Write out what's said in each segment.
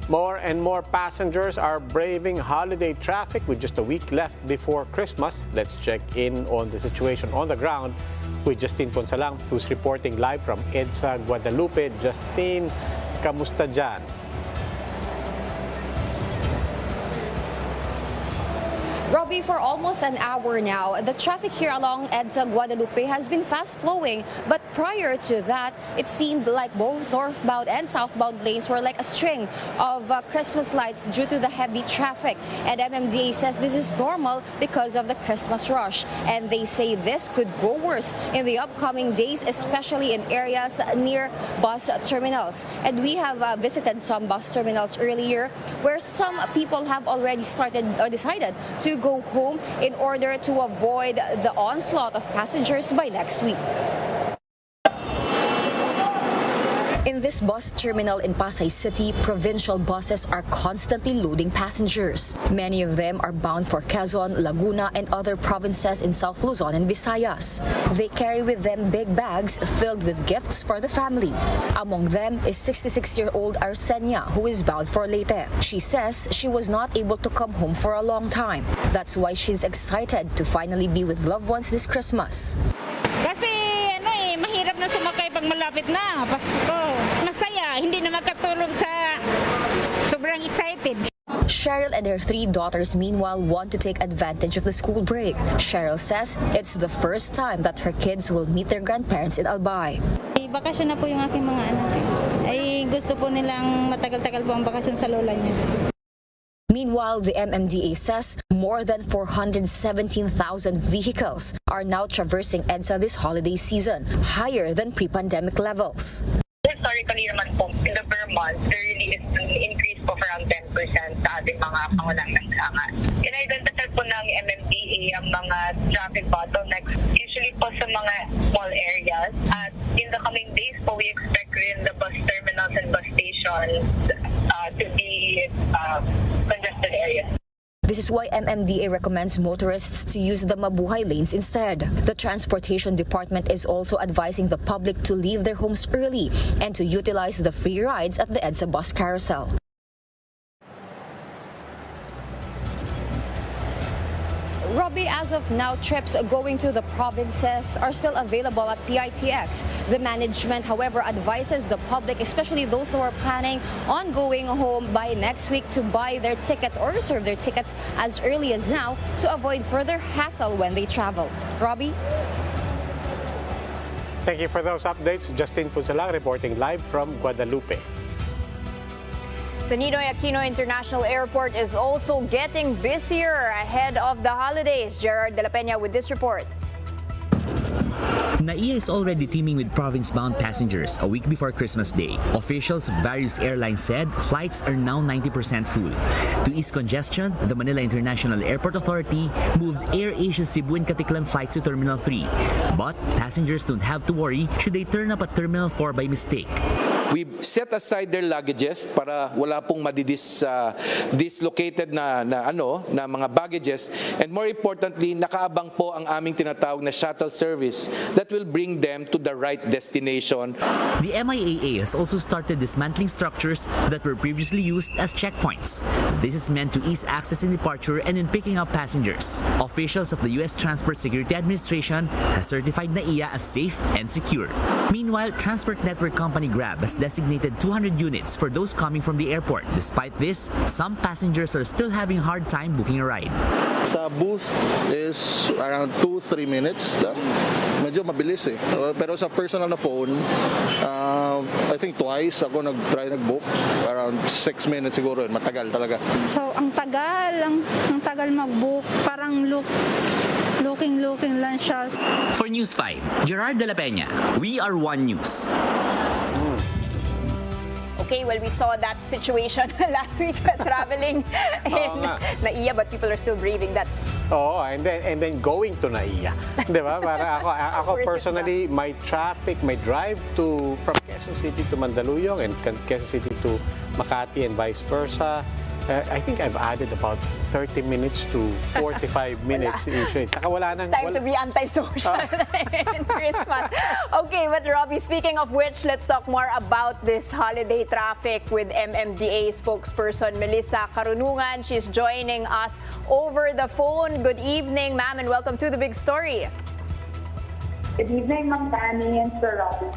More and more passengers are braving holiday traffic with just a week left before Christmas. Let's check in on the situation on the ground with Justine Ponsalang, who's reporting live from EDSA, Guadalupe. Justine, kamusta dyan? Robbie, for almost an hour now, the traffic here along EDSA Guadalupe has been fast-flowing. But prior to that, it seemed like both northbound and southbound lanes were like a string of Christmas lights due to the heavy traffic. And MMDA says this is normal because of the Christmas rush. And they say this could go worse in the upcoming days, especially in areas near bus terminals. And we have visited some bus terminals earlier where some people have already started or decided to go home in order to avoid the onslaught of passengers by next week. In this bus terminal in Pasay City, provincial buses are constantly loading passengers. Many of them are bound for Quezon, Laguna, and other provinces in South Luzon and Visayas. They carry with them big bags filled with gifts for the family. Among them is 66-year-old Arsenia, who is bound for Leyte. She says she was not able to come home for a long time. That's why she's excited to finally be with loved ones this Christmas. Kasi mahirap na sumakay pag malapit na Pasko. Masaya, hindi na makatulog sa sobrang excited. Cheryl and her 3 daughters meanwhile want to take advantage of the school break. Cheryl says it's the first time that her kids will meet their grandparents in Albay. Bakasyon na po yung aking mga anak. Ay gusto po nilang matagal-tagal po ang bakasyon sa lola niya. Meanwhile, the MMDA says more than 417,000 vehicles are now traversing EDSA this holiday season, higher than pre-pandemic levels. Historically naman po, in the per month, there really is an increase po around 10% sa ating mga pangunahing lansangan. In-identify po ng MMDA ang mga traffic bottlenecks, usually po sa mga small areas. At in the coming days po, we expect rin the bus terminals and bus stations to be congested areas. This is why MMDA recommends motorists to use the Mabuhay lanes instead. The Transportation Department is also advising the public to leave their homes early and to utilize the free rides at the EDSA bus carousel. Robbie, as of now, trips going to the provinces are still available at PITX. The management, however, advises the public, especially those who are planning on going home by next week, to buy their tickets or reserve their tickets as early as now to avoid further hassle when they travel. Robbie? Thank you for those updates. Justine Ponsalang reporting live from Guadalupe. The Ninoy Aquino International Airport is also getting busier ahead of the holidays. Gerard De La Peña with this report. NAIA is already teeming with province-bound passengers a week before Christmas Day. Officials of various airlines said flights are now 90% full. To ease congestion, the Manila International Airport Authority moved AirAsia Cebu and Katiklan flights to Terminal 3. But passengers don't have to worry should they turn up at Terminal 4 by mistake. We've set aside their luggages para wala pong dislocated na mga baggages, and more importantly, nakaabang po ang aming tinatawag na shuttle service that will bring them to the right destination. The MIAA has also started dismantling structures that were previously used as checkpoints. This is meant to ease access in departure and in picking up passengers. Officials of the U.S. Transport Security Administration has certified NAIA as safe and secure. Meanwhile, transport network company Grab has designated 200 units for those coming from the airport. Despite this, some passengers are still having a hard time booking a ride. Sa booth is around 2-3 minutes lang. Medyo mabilis eh. Pero sa personal na phone, I think twice ako nag-book. Around 6 minutes siguro. Matagal talaga. So, ang tagal mag-book. Parang looking lang siya. For News 5, Gerard De La Peña, We Are One News. Okay, well, we saw that situation last week traveling in NAIA, but people are still braving that. Oh, and then going to NAIA. 'Di ba? Para ako personally, my drive from Quezon City to Mandaluyong and Quezon City to Makati and vice versa, I think I've added about 30 minutes to 45 minutes usually. Saka wala nang, It's time to be antisocial in Christmas. Okay, but Robbie, speaking of which, let's talk more about this holiday traffic with MMDA spokesperson Melissa Carunungan. She's joining us over the phone. Good evening, ma'am, and welcome to The Big Story. Good evening, Ma'am Danny and Sir Robbie.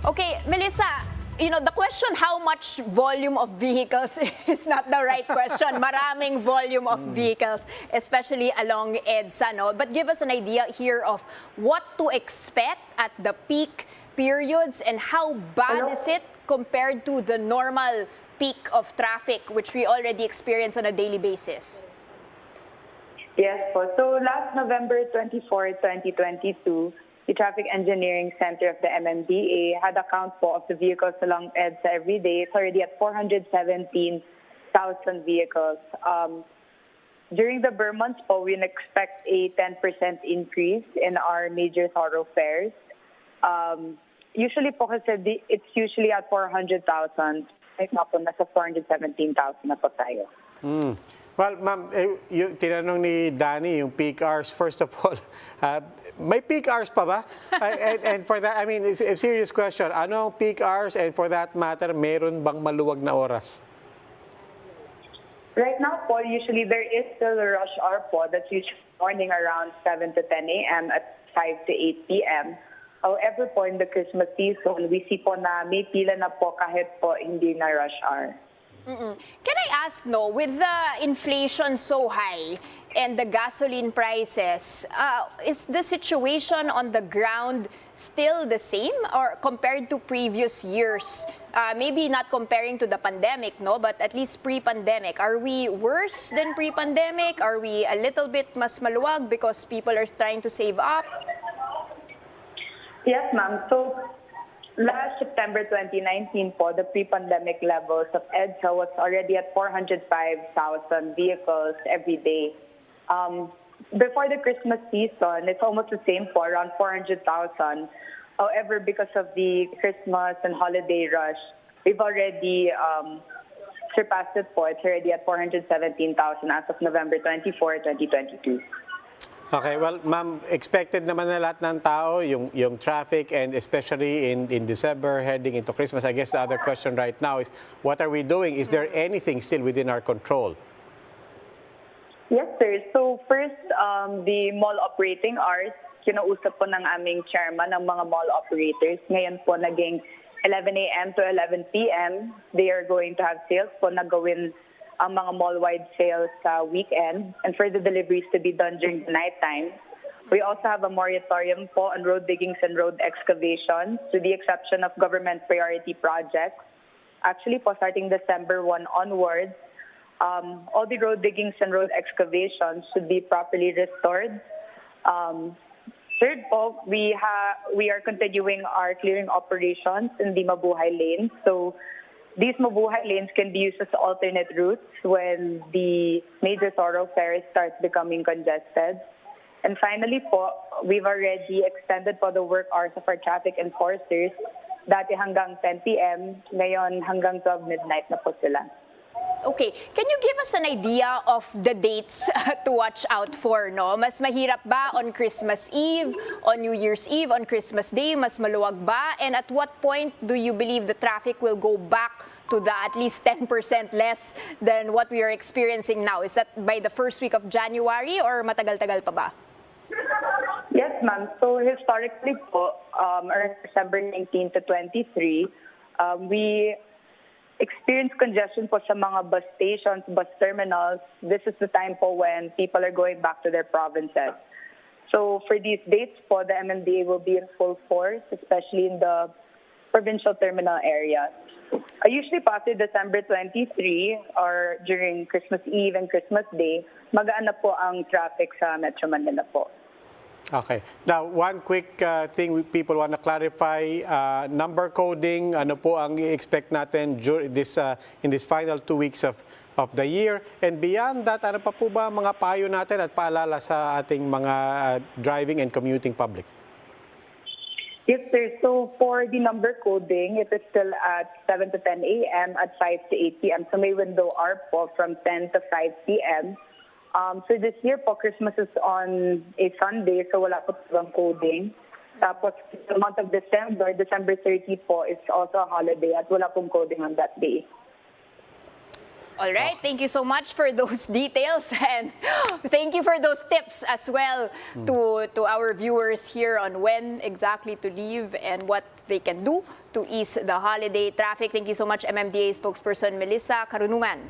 Okay, Melissa, you know, the question how much volume of vehicles is not the right question. Maraming volume of vehicles, especially along EDSA, no? But give us an idea here of what to expect at the peak periods and how bad is it compared to the normal peak of traffic, which we already experience on a daily basis. Yes po. So last November 24, 2022, the Traffic Engineering Center of the MMDA had a count po of the vehicles along EDSA every day. It's already at 417,000 vehicles. During the Burr months po, we expect a 10% increase in our major thoroughfares. Usually po kasi it's usually at 400,000. Right now po, nasa 417,000 na po tayo. Well, ma'am, yung tinanong ni Danny, yung peak hours, first of all, may peak hours pa ba? And for that, I mean, it's a serious question. Ano ang peak hours? And for that matter, meron bang maluwag na oras? Right now po, usually there is still a rush hour po. That's usually morning around 7 to 10 a.m. at 5 to 8 p.m. However po, in the Christmas season, we see po na may pila na po kahit po hindi na rush hour. Can I ask, no, with the inflation so high and the gasoline prices, is the situation on the ground still the same or compared to previous years? Maybe not comparing to the pandemic, no, but at least pre-pandemic. Are we worse than pre-pandemic? Are we a little bit mas maluwag because people are trying to save up? Yes, ma'am. So last September 2019 po, the pre-pandemic levels of EDSA was already at 405,000 vehicles every day. Before the Christmas season, it's almost the same po, around 400,000. However, because of the Christmas and holiday rush, we've already surpassed it po. It's already at 417,000 as of November 24, 2022. Okay, well, ma'am, expected naman na lahat ng tao, yung traffic, and especially in December, heading into Christmas. I guess the other question right now is, what are we doing? Is there anything still within our control? Yes, sir. So first, the mall operating hours, kinausap po ng aming chairman ng mga mall operators. Ngayon po naging 11 a.m. to 11 p.m. They are going to have sales po na gawin ang mga mall-wide sales sa weekend and for the deliveries to be done during the nighttime. We also have a moratorium po on road diggings and road excavations to the exception of government priority projects. Actually po, starting December 1 onwards, all the road diggings and road excavations should be properly restored. Third po, we are continuing our clearing operations in the Mabuhay lanes. So these Mabuhay lanes can be used as alternate routes when the major thoroughfares start becoming congested. And finally po, we've already extended po the work hours of our traffic enforcers. Dati hanggang 10 p.m., ngayon hanggang 12 midnight na po sila. Okay, can you give us an idea of the dates to watch out for, no? Mas mahirap ba on Christmas Eve, on New Year's Eve, on Christmas Day? Mas maluwag ba? And at what point do you believe the traffic will go back to the at least 10% less than what we are experiencing now? Is that by the first week of January or matagal-tagal pa ba? Yes, ma'am. So historically po, around December 19 to 23, we experience congestion po sa mga bus stations, bus terminals. This is the time po when people are going back to their provinces. So for these dates po, the MMDA will be in full force, especially in the provincial terminal areas. Usually po after December 23 or during Christmas Eve and Christmas Day, magaan na po ang traffic sa Metro Manila po. Okay. Now, one quick thing people want to clarify, number coding, ano po ang i-expect natin in this final 2 weeks of the year? And beyond that, ano pa po ba mga payo natin at paalala sa ating mga driving and commuting public? Yes, sir. So for the number coding, it is still at 7 to 10 a.m. at 5 to 8 p.m. So may window hour po from 10 to 5 p.m. So this year po, Christmas is on a Sunday, so wala po ibang coding. Tapos the month of December, December 30 po, is also a holiday at wala pong coding on that day. All right, thank you so much for those details and thank you for those tips as well to our viewers here on when exactly to leave and what they can do to ease the holiday traffic. Thank you so much, MMDA spokesperson Melissa Carunungan.